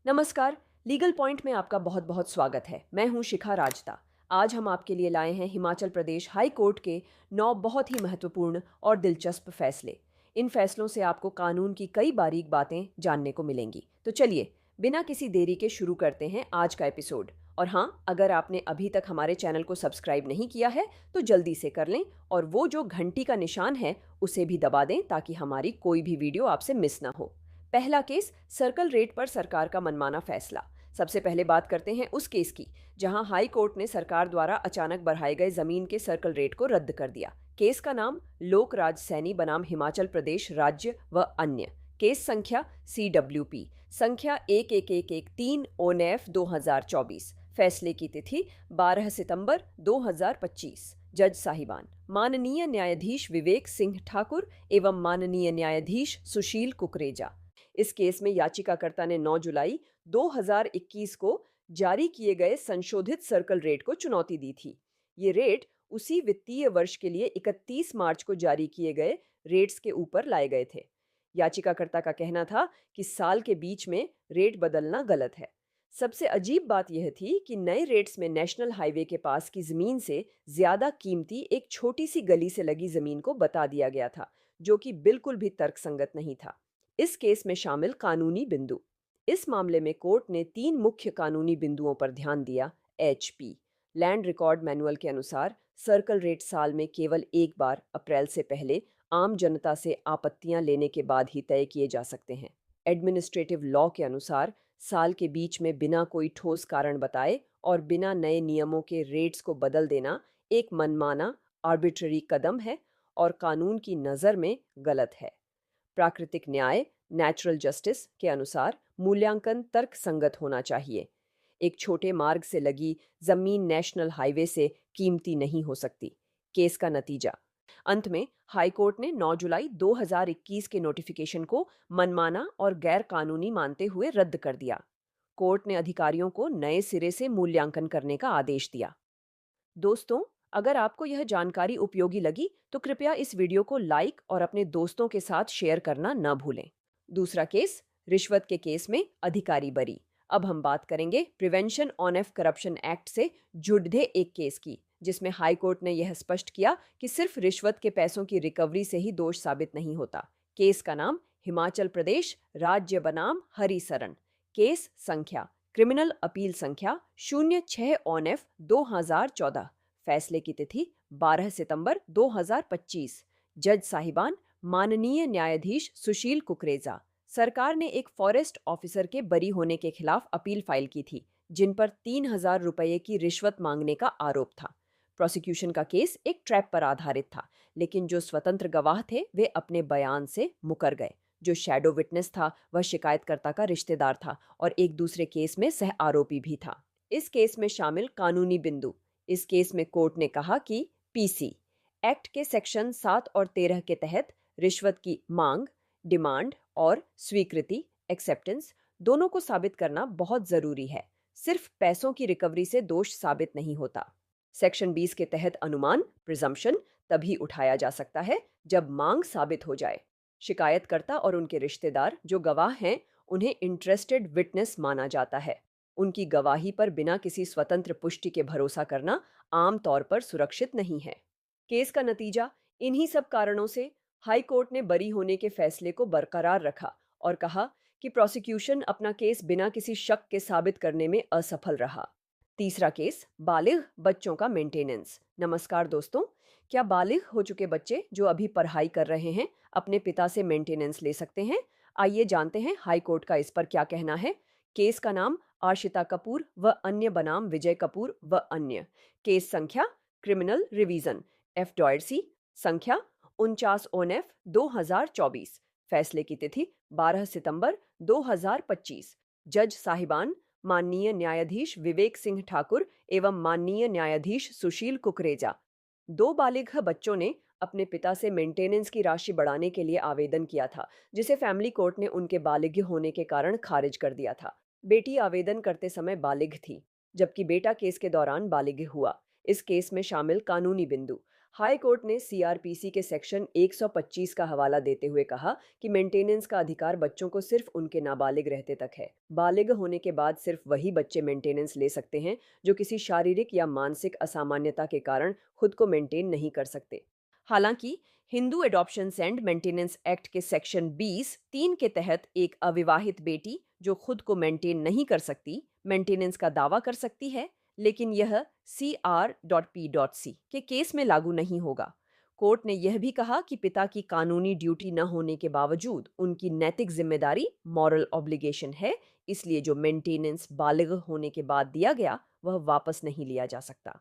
नमस्कार। Legal point में आपका बहुत बहुत स्वागत है। मैं हूं शिखा राजता। आज हम आपके लिए लाए हैं हिमाचल प्रदेश हाई कोर्ट के 9 बहुत ही महत्वपूर्ण और दिलचस्प फैसले। इन फैसलों से आपको कानून की कई बारीक बातें जानने को मिलेंगी। तो चलिए, बिना किसी देरी के शुरू करते हैं आज का एपिसोड। और हाँ, अगर आपने अभी तक हमारे चैनल को सब्सक्राइब नहीं किया है तो जल्दी से कर लें, और वो जो घंटी का निशान है उसे भी दबा दें ताकि हमारी कोई भी वीडियो आपसे मिस ना हो। पहला केस, सर्कल रेट पर सरकार का मनमाना फैसला। सबसे पहले बात करते हैं उस केस की जहां हाई कोर्ट ने सरकार द्वारा अचानक बढ़ाए गए जमीन के सर्कल रेट को रद्द कर दिया। केस का नाम लोक राज सैनी बनाम हिमाचल प्रदेश राज्य व अन्य। केस संख्या CWP संख्या 11113 ओनेफ 2024। फैसले की तिथि 12 सितंबर 2025। जज साहिबान माननीय न्यायाधीश विवेक सिंह ठाकुर एवं माननीय न्यायाधीश सुशील कुकरेजा। इस केस में याचिकाकर्ता ने 9 जुलाई 2021 को जारी किए गए संशोधित सर्कल रेट को चुनौती दी थी। ये रेट उसी वित्तीय वर्ष के लिए 31 मार्च को जारी किए गए रेट्स के ऊपर लाए गए थे। याचिकाकर्ता का कहना था कि साल के बीच में रेट बदलना गलत है। सबसे अजीब बात यह थी कि नए रेट्स में नेशनल हाईवे के पास की जमीन से ज्यादा कीमती एक छोटी सी गली से लगी जमीन को बता दिया गया था, जो कि बिल्कुल भी तर्कसंगत नहीं था। इस केस में शामिल कानूनी बिंदु। इस मामले में कोर्ट ने 3 मुख्य कानूनी बिंदुओं पर ध्यान दिया। HP लैंड रिकॉर्ड मैनुअल के अनुसार सर्कल रेट साल में केवल एक बार अप्रैल से पहले आम जनता से आपत्तियां लेने के बाद ही तय किए जा सकते हैं। एडमिनिस्ट्रेटिव लॉ के अनुसार साल के बीच में बिना कोई ठोस कारण बताए और बिना नए नियमों के रेट्स को बदल देना एक मनमाना आर्बिट्ररी कदम है और कानून की नज़र में गलत है। प्राकृतिक न्याय नेचुरल जस्टिस के अनुसार मूल्यांकन तर्क संगत होना चाहिए। एक छोटे मार्ग से लगी जमीन नेशनल हाईवे से कीमती नहीं हो सकती। केस का नतीजा। अंत में हाई कोर्ट ने 9 जुलाई 2021 के नोटिफिकेशन को मनमाना और गैर कानूनी मानते हुए रद्द कर दिया। कोर्ट ने अधिकारियों को नए सिरे से मूल्यांकन करने का आदेश दिया। दोस्तों, अगर आपको यह जानकारी उपयोगी लगी तो कृपया इस वीडियो को लाइक और अपने दोस्तों के साथ शेयर करना न भूलें। दूसरा केस, रिश्वत के केस में अधिकारी बरी। अब हम बात करेंगे प्रिवेंशन ऑफ करप्शन एक्ट से जुड़े एक केस की, जिसमें हाई कोर्ट ने यह स्पष्ट किया कि सिर्फ रिश्वत के पैसों की रिकवरी से ही दोष साबित नहीं होता। केस का नाम हिमाचल प्रदेश राज्य बनाम हरिसरन। केस संख्या क्रिमिनल अपील संख्या 06 ऑनेफ 2014। फैसले की तिथि 12 सितंबर 2025। जज साहिबान माननीय न्यायाधीश सुशील कुकरेजा। सरकार ने एक फॉरेस्ट ऑफिसर के बरी होने के खिलाफ अपील फाइल की थी, जिन पर 3,000 रुपये की रिश्वत मांगने का आरोप था। प्रोसिक्यूशन का केस एक ट्रैप पर आधारित था, लेकिन जो स्वतंत्र गवाह थे वे अपने बयान से मुकर गए। जो शैडो विटनेस था वह शिकायतकर्ता का रिश्तेदार था और एक दूसरे केस में सह आरोपी भी था। इस केस में शामिल कानूनी बिंदु। इस केस में कोर्ट ने कहा कि PC एक्ट के सेक्शन 7 और 13 के तहत रिश्वत की मांग, डिमांड और स्वीकृति एक्सेप्टेंस दोनों को साबित करना बहुत जरूरी है। सिर्फ पैसों की रिकवरी से दोष साबित नहीं होता। सेक्शन 20 के तहत अनुमान प्रिजम्पशन तभी उठाया जा सकता है जब मांग साबित हो जाए। शिकायतकर्ता और उनके रिश्तेदार जो गवाह हैं, उन्हें इंटरेस्टेड विटनेस माना जाता है। उनकी गवाही पर बिना किसी स्वतंत्र पुष्टि के भरोसा करना आम तौर पर सुरक्षित नहीं है। केस का नतीजा। इन्हीं सब कारणों से हाई कोर्ट ने बरी होने के फैसले को बरकरार रखा और कहा कि प्रोसिक्यूशन अपना केस बिना किसी शक के साबित करने में असफल रहा। तीसरा केस, बालिग बच्चों का मेंटेनेंस। नमस्कार दोस्तों, क्या बालिग हो चुके बच्चे जो अभी पढ़ाई कर रहे हैं अपने पिता से मेंटेनेंस ले सकते हैं? आइए जानते हैं हाई कोर्ट का इस पर क्या कहना है। केस का नाम आशिता कपूर व अन्य बनाम विजय कपूर व अन्य। केस संख्या क्रिमिनल रिवीजन FDOC संख्या 49 ओनेफ 2024। फैसले की तिथि 12 सितंबर 2025। जज साहिबान माननीय न्यायाधीश विवेक सिंह ठाकुर एवं माननीय न्यायाधीश सुशील कुकरेजा। 2 बालिग बच्चों ने अपने पिता से मेंटेनेंस की राशि बढ़ाने के लिए आवेदन किया था, जिसे फैमिली कोर्ट ने उनके बालिग होने के कारण खारिज कर दिया था। बेटी आवेदन करते समय बालिग थी, जबकि बेटा केस के दौरान बालिग हुआ। इस केस में शामिल कानूनी बिंदु। हाई कोर्ट ने सीआरपीसी के सेक्शन 125 का हवाला देते हुए कहा कि मेंटेनेंस का अधिकार बच्चों को सिर्फ उनके नाबालिग रहते तक है। बालिग होने के बाद सिर्फ वही बच्चे मेंटेनेंस ले सकते हैं जो किसी शारीरिक या मानसिक असामान्यता के कारण खुद को मेंटेन नहीं कर सकते। हालांकि Hindu adoption and maintenance act के सेक्शन 20(3) के तहत एक अविवाहित बेटी जो खुद को मेंटेन नहीं कर सकती मेंटेनेंस का दावा कर सकती है, लेकिन यह CR.P.C के केस में लागू नहीं होगा। कोर्ट ने यह भी कहा कि पिता की कानूनी ड्यूटी न होने के बावजूद उनकी नैतिक जिम्मेदारी मॉरल ऑब्लिगेशन है, इसलिए जो मेंटेनेंस बालिग होने के बाद दिया गया वह वापस नहीं लिया जा सकता।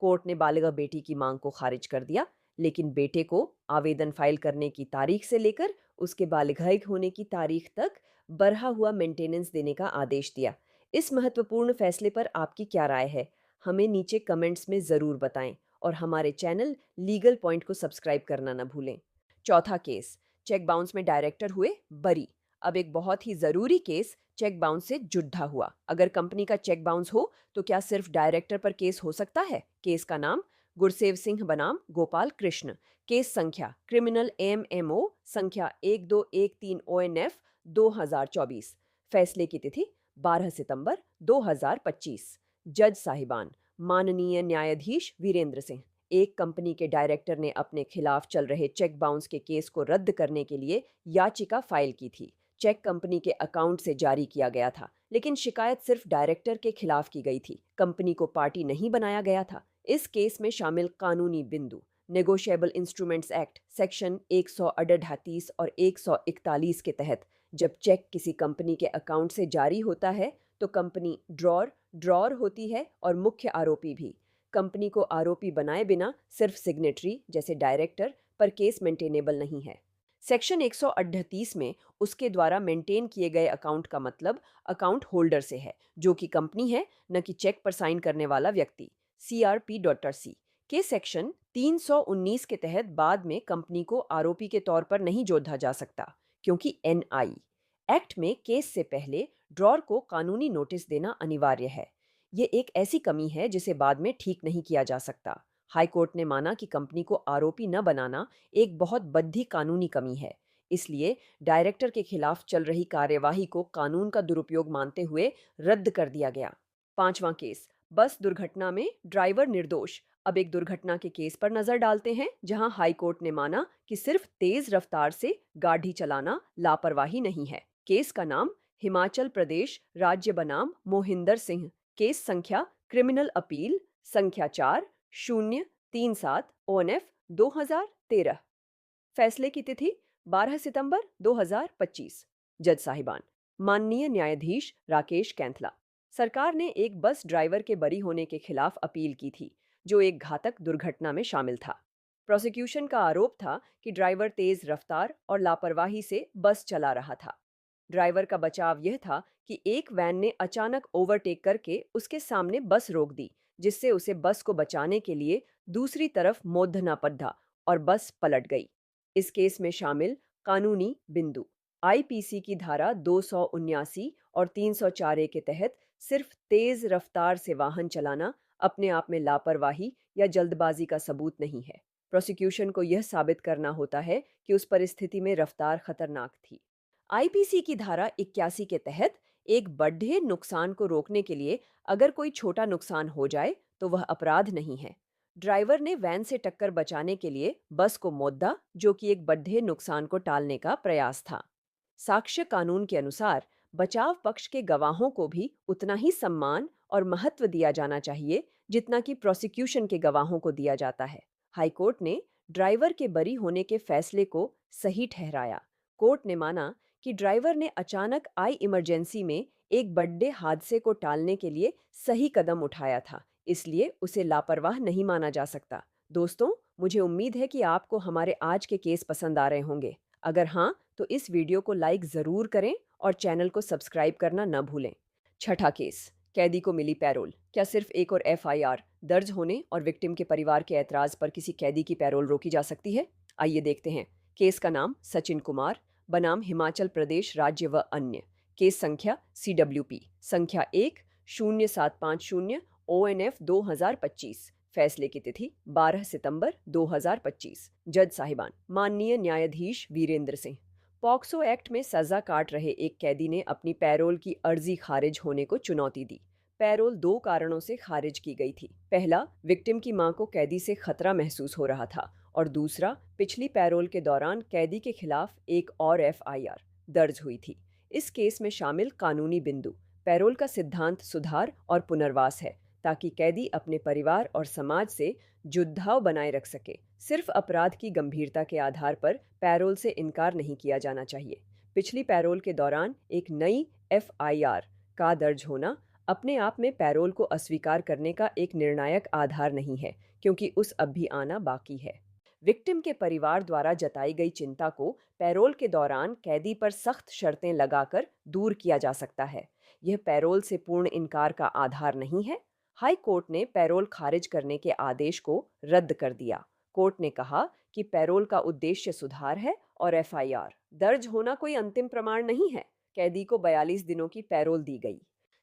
कोर्ट ने बालिगा बेटी की मांग को खारिज कर दिया, लेकिन बेटे को आवेदन फाइल करने की तारीख से लेकर उसके बालिगाई होने की तारीख तक बढ़ा हुआ मेंटेनेंस देने का आदेश दिया। इस महत्वपूर्ण फैसले पर आपकी क्या राय है? हमें नीचे कमेंट्स में ज़रूर बताएं और हमारे चैनल लीगल पॉइंट को सब्सक्राइब करना न भूलें। चौथा केस, चेक बाउंस में डायरेक्टर हुए बरी। अब एक बहुत ही ज़रूरी केस चेक बाउंस से जुड़ा हुआ। अगर कंपनी का चेक बाउंस हो तो क्या सिर्फ डायरेक्टर पर केस हो सकता है? केस का नाम गुरसेव सिंह बनाम गोपाल कृष्ण। केस संख्या क्रिमिनल MMO संख्या 1213 ONF 2024। फैसले की तिथि 12 सितंबर 2025। जज साहिबान माननीय न्यायाधीश वीरेंद्र सिंह। एक कंपनी के डायरेक्टर ने अपने खिलाफ चल रहे चेक बाउंस के केस को रद्द करने के लिए याचिका फाइल की थी। चेक कंपनी के अकाउंट से जारी किया गया था, लेकिन शिकायत सिर्फ डायरेक्टर के खिलाफ की गई थी। कंपनी को पार्टी नहीं बनाया गया था। इस केस में शामिल कानूनी बिंदु नेगोशिएबल इंस्ट्रूमेंट्स एक्ट सेक्शन 138 और 141 के तहत जब चेक किसी कंपनी के अकाउंट से जारी होता है तो कंपनी ड्रॉर होती है और मुख्य आरोपी भी। कंपनी को आरोपी बनाए बिना सिर्फ सिग्नेटरी जैसे डायरेक्टर पर केस मेंटेनेबल नहीं है। सेक्शन 138 में उसके द्वारा मेंटेन किए गए अकाउंट का मतलब अकाउंट होल्डर से है, जो कि कंपनी है, न कि चेक पर साइन करने वाला व्यक्ति। CRP.C के सेक्शन 319 के तहत बाद में कंपनी को आरोपी के तौर पर नहीं जोड़ा जा सकता, क्योंकि NI एक्ट में केस से पहले ड्रॉर को कानूनी नोटिस देना अनिवार्य है। ये एक ऐसी कमी है जिसे बाद में ठीक नहीं किया जा सकता। हाई कोर्ट ने माना कि कंपनी को आरोपी न बनाना एक बहुत बद्धी कानूनी कमी है, इसलिए डायरेक्टर के खिलाफ चल रही कार्यवाही को कानून का दुरुपयोग मानते हुए रद्द कर दिया गया। पांचवां केस, बस दुर्घटना में ड्राइवर निर्दोष। अब एक दुर्घटना के केस पर नजर डालते हैं जहां हाई कोर्ट ने माना कि सिर्फ तेज रफ्तार से गाड़ी चलाना लापरवाही नहीं है। केस का नाम हिमाचल प्रदेश राज्य बनाम मोहिंदर सिंह। केस संख्या क्रिमिनल अपील संख्या 4037 ONF 2013। फैसले की तिथि 12 सितंबर 2025। जज साहिबान माननीय न्यायाधीश राकेश कैंथला। सरकार ने एक बस ड्राइवर के बरी होने के खिलाफ अपील की थी जो एक घातक दुर्घटना में शामिल था। प्रोसिक्यूशन का आरोप था कि ड्राइवर तेज रफ्तार और लापरवाही से बस चला रहा था। ड्राइवर का बचाव यह था कि एक वैन ने अचानक ओवरटेक करके उसके सामने बस रोक दी, जिससे उसे बस को बचाने के लिए दूसरी तरफ मोड़ना पड़ा और बस पलट गई। इस केस में शामिल कानूनी बिंदु IPC की धारा 279 और 304A के तहत सिर्फ तेज रफ्तार से वाहन चलाना अपने आप में लापरवाही या जल्दबाजी का सबूत नहीं है। प्रोसिक्यूशन को यह साबित करना होता है कि उस परिस्थिति में रफ्तार खतरनाक थी। IPC की धारा 81 के तहत एक बढ़े नुकसान को रोकने के लिए अगर कोई छोटा नुकसान हो जाए तो वह अपराध नहीं है। ड्राइवर ने वैन से टक्कर बचाने के लिए बस को मोड़ा, जो कि एक बढ़े नुकसान को टालने का प्रयास था। साक्ष्य कानून के अनुसार बचाव पक्ष के गवाहों को भी उतना ही सम्मान और महत्व दिया जाना चाहिए जितना कि प्रोसिक्यूशन के गवाहों को दिया जाता है। हाईकोर्ट ने ड्राइवर के बरी होने के फैसले को सही ठहराया। कोर्ट ने माना कि ड्राइवर ने अचानक आई इमरजेंसी में एक बड़े हादसे को टालने के लिए सही कदम उठाया था, इसलिए उसे लापरवाह नहीं माना जा सकता। दोस्तों, मुझे उम्मीद है कि आपको हमारे आज के केस पसंद आ रहे होंगे। अगर हाँ, तो इस वीडियो को लाइक ज़रूर करें और चैनल को सब्सक्राइब करना न भूलें। छठा केस, कैदी को मिली पैरोल। क्या सिर्फ एक और FIR दर्ज होने और विक्टिम के परिवार के ऐतराज़ पर किसी कैदी की पैरोल रोकी जा सकती है? आइए देखते हैं। केस का नाम सचिन कुमार बनाम हिमाचल प्रदेश राज्य व अन्य। केस संख्या CWP संख्या 10750 ONF 2025। फैसले की तिथि 12 सितंबर 2025। जज साहिबान माननीय न्यायाधीश वीरेंद्र सिंह। पॉक्सो एक्ट में सजा काट रहे एक कैदी ने अपनी पैरोल की अर्जी खारिज होने को चुनौती दी। पैरोल दो कारणों से खारिज की गई थी। पहला, विक्टिम की मां को कैदी से खतरा महसूस हो रहा था, और दूसरा, पिछली पैरोल के दौरान कैदी के खिलाफ एक और एफआईआर दर्ज हुई थी। इस केस में शामिल कानूनी बिंदु: पैरोल का सिद्धांत सुधार और पुनर्वास है, ताकि कैदी अपने परिवार और समाज से जुड़ाव बनाए रख सके। सिर्फ अपराध की गंभीरता के आधार पर पैरोल से इनकार नहीं किया जाना चाहिए। पिछली पैरोल के दौरान एक नई एफआईआर का दर्ज होना अपने आप में पैरोल को अस्वीकार करने का एक निर्णायक आधार नहीं है, क्योंकि उस अब भी आना बाकी है। विक्टिम के परिवार द्वारा जताई गई चिंता को पैरोल के दौरान कैदी पर सख्त शर्तें लगाकर दूर किया जा सकता है। यह पैरोल से पूर्ण इनकार का आधार नहीं है। हाई कोर्ट ने पैरोल खारिज करने के आदेश को रद्द कर दिया। कोर्ट ने कहा कि पैरोल का उद्देश्य सुधार है और एफआईआर दर्ज होना कोई अंतिम प्रमाण नहीं है। कैदी को 42 दिनों की पैरोल दी गई।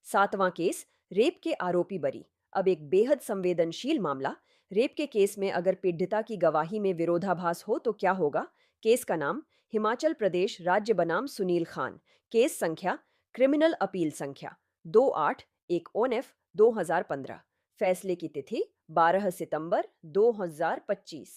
7वां केस, रेप के आरोपी बरी। अब एक बेहद संवेदनशील मामला। रेप के केस में अगर पीड़िता की गवाही में विरोधाभास हो तो क्या होगा? केस का नाम हिमाचल प्रदेश राज्य बनाम सुनील खान। केस संख्या क्रिमिनल अपील संख्या 2819 2015। फैसले की तिथि 12 सितंबर 2025।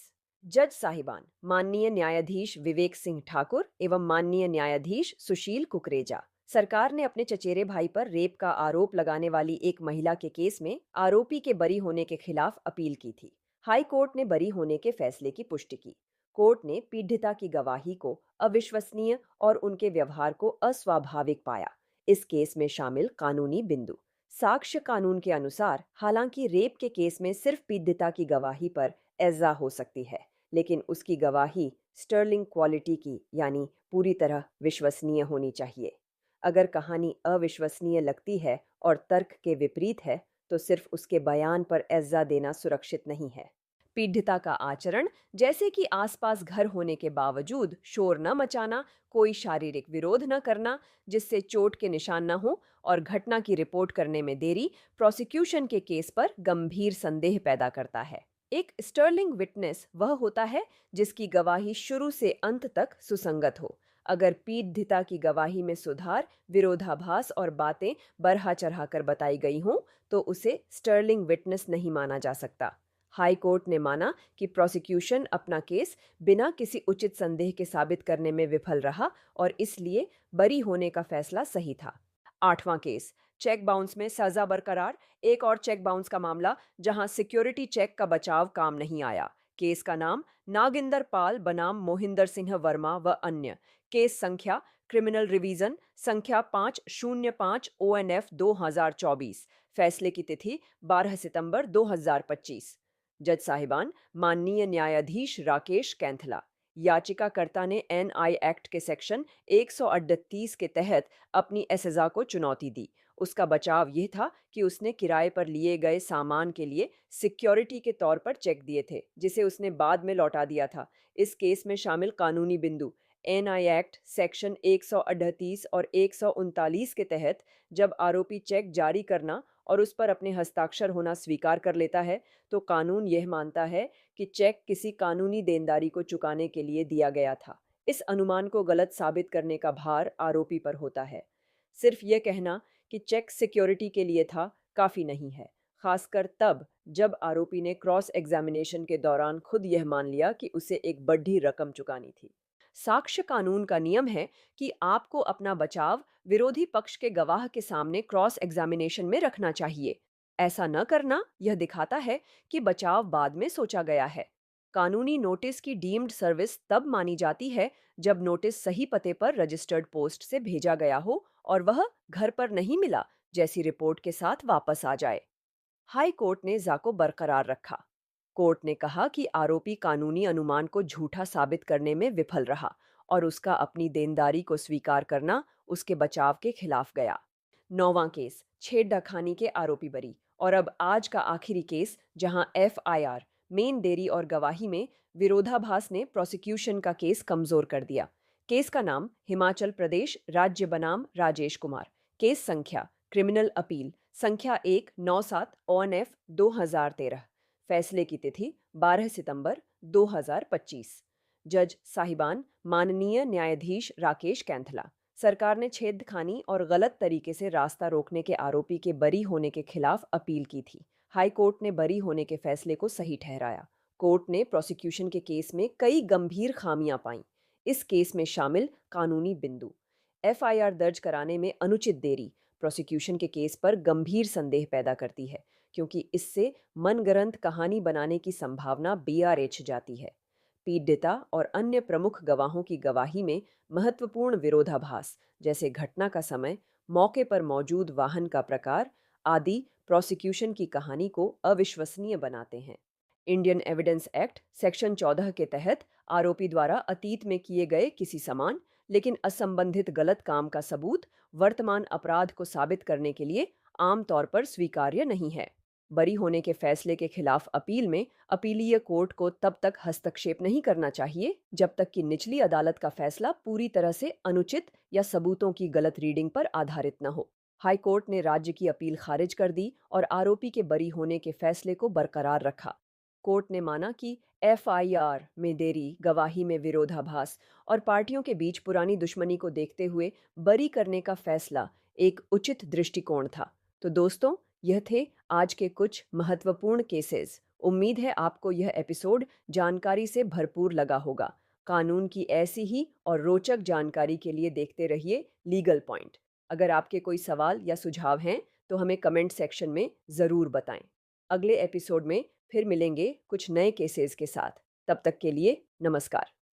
जज साहिबान माननीय न्यायाधीश विवेक सिंह ठाकुर एवं माननीय न्यायाधीश सुशील कुकरेजा। सरकार ने अपने चचेरे भाई पर रेप का आरोप लगाने वाली एक महिला के केस में आरोपी के बरी होने के खिलाफ अपील की थी। हाई कोर्ट ने बरी होने के फैसले की पुष्टि की। कोर्ट ने पीड़िता की गवाही को अविश्वसनीय और उनके व्यवहार को अस्वाभाविक पाया। इस केस में शामिल कानूनी बिंदु: साक्ष्य कानून के अनुसार, हालांकि रेप के केस में सिर्फ पीड़िता की गवाही पर एजा हो सकती है, लेकिन उसकी गवाही स्टर्लिंग क्वालिटी की, यानी पूरी तरह विश्वसनीय होनी चाहिए। अगर कहानी अविश्वसनीय लगती है और तर्क के विपरीत है, तो सिर्फ उसके बयान पर एजा देना सुरक्षित नहीं है। पीड़िता का आचरण, जैसे कि आसपास घर होने के बावजूद शोर न मचाना, कोई शारीरिक विरोध न करना जिससे चोट के निशान न हो, और घटना की रिपोर्ट करने में देरी, प्रोसिक्यूशन के केस पर गंभीर संदेह पैदा करता है। एक स्टर्लिंग विटनेस वह होता है जिसकी गवाही शुरू से अंत तक सुसंगत हो। अगर पीड़िता की गवाही में सुधार, विरोधाभास और बातें बढ़ा चढ़ाकर बताई गई हों, तो उसे स्टर्लिंग विटनेस नहीं माना जा सकता। हाई कोर्ट ने माना कि प्रोसिक्यूशन अपना केस बिना किसी उचित संदेह के साबित करने में विफल रहा, और इसलिए बरी होने का फैसला सही था। 8वां केस, चेक बाउंस में सजा बरकरार। एक और चेक बाउंस का मामला जहां सिक्योरिटी चेक का बचाव काम नहीं आया। केस का नाम नागिंदर पाल बनाम मोहिंदर सिंह वर्मा व अन्य। केस संख्या क्रिमिनल रिवीजन संख्या 505 ONF 2024। फैसले की तिथि 12 सितंबर 2025। जज साहिबान माननीय न्यायाधीश राकेश कैंथला। याचिकाकर्ता ने एनआई एक्ट के सेक्शन 138 के तहत अपनी एसजा को चुनौती दी। उसका बचाव यह था कि उसने किराए पर लिए गए सामान के लिए सिक्योरिटी के तौर पर चेक दिए थे, जिसे उसने बाद में लौटा दिया था। इस केस में शामिल कानूनी बिंदु: एनआई एक्ट सेक्शन 138 और 139 के तहत जब आरोपी चेक जारी करना और उस पर अपने हस्ताक्षर होना स्वीकार कर लेता है, तो कानून यह मानता है कि चेक किसी कानूनी देनदारी को चुकाने के लिए दिया गया था। इस अनुमान को गलत साबित करने का भार आरोपी पर होता है। सिर्फ यह कहना कि चेक सिक्योरिटी के लिए था काफ़ी नहीं है, खासकर तब जब आरोपी ने क्रॉस एग्जामिनेशन के दौरान खुद यह मान लिया कि उसे एक बड़ी रकम चुकानी थी। साक्ष्य कानून का नियम है कि आपको अपना बचाव विरोधी पक्ष के गवाह के सामने क्रॉस एग्जामिनेशन में रखना चाहिए। ऐसा न करना यह दिखाता है कि बचाव बाद में सोचा गया है। कानूनी नोटिस की डीम्ड सर्विस तब मानी जाती है जब नोटिस सही पते पर रजिस्टर्ड पोस्ट से भेजा गया हो और वह घर पर नहीं मिला जैसी रिपोर्ट के साथ वापस आ जाए। हाई कोर्ट ने जाको बरकरार रखा। कोर्ट ने कहा कि आरोपी कानूनी अनुमान को झूठा साबित करने में विफल रहा, और उसका अपनी देनदारी को स्वीकार करना उसके बचाव के खिलाफ गया। 9वां केस, छेड़खानी के आरोपी बरी। और अब आज का आखिरी केस, जहां एफआईआर, मेन देरी और गवाही में विरोधाभास ने प्रोसिक्यूशन का केस कमजोर कर दिया। केस का नाम हिमाचल प्रदेश राज्य बनाम राजेश कुमार। केस संख्या क्रिमिनल अपील संख्या 197 ONF 2013। फैसले की तिथि 12 सितंबर 2025। जज साहिबान माननीय न्यायाधीश राकेश कैंथला। सरकार ने छेदखानी और गलत तरीके से रास्ता रोकने के आरोपी के बरी होने के खिलाफ अपील की थी। हाई कोर्ट ने बरी होने के फैसले को सही ठहराया। कोर्ट ने प्रोसिक्यूशन के केस में कई गंभीर खामियां पाईं। इस केस में शामिल कानूनी बिंदु: एफआईआर दर्ज कराने में अनुचित देरी प्रोसिक्यूशन के केस पर गंभीर संदेह पैदा करती है, क्योंकि इससे मनगढ़ंत कहानी बनाने की संभावना बीआरएच जाती है। पीड़िता और अन्य प्रमुख गवाहों की गवाही में महत्वपूर्ण विरोधाभास, जैसे घटना का समय, मौके पर मौजूद वाहन का प्रकार आदि, प्रोसिक्यूशन की कहानी को अविश्वसनीय बनाते हैं। इंडियन एविडेंस एक्ट सेक्शन 14 के तहत आरोपी द्वारा अतीत में किए गए किसी समान लेकिन असंबंधित गलत काम का सबूत वर्तमान अपराध को साबित करने के लिए आमतौर पर स्वीकार्य नहीं है। बरी होने के फैसले के खिलाफ अपील में अपीलीय कोर्ट को तब तक हस्तक्षेप नहीं करना चाहिए जब तक कि निचली अदालत का फैसला पूरी तरह से अनुचित या सबूतों की गलत रीडिंग पर आधारित न हो। हाई कोर्ट ने राज्य की अपील खारिज कर दी और आरोपी के बरी होने के फैसले को बरकरार रखा। कोर्ट ने माना कि एफआईआर में देरी, गवाही में विरोधाभास और पार्टियों के बीच पुरानी दुश्मनी को देखते हुए बरी करने का फैसला एक उचित दृष्टिकोण था। तो दोस्तों, यह थे आज के कुछ महत्वपूर्ण केसेस। उम्मीद है आपको यह एपिसोड जानकारी से भरपूर लगा होगा। कानून की ऐसी ही और रोचक जानकारी के लिए देखते रहिए लीगल पॉइंट। अगर आपके कोई सवाल या सुझाव हैं तो हमें कमेंट सेक्शन में ज़रूर बताएं। अगले एपिसोड में फिर मिलेंगे कुछ नए केसेस के साथ। तब तक के लिए नमस्कार।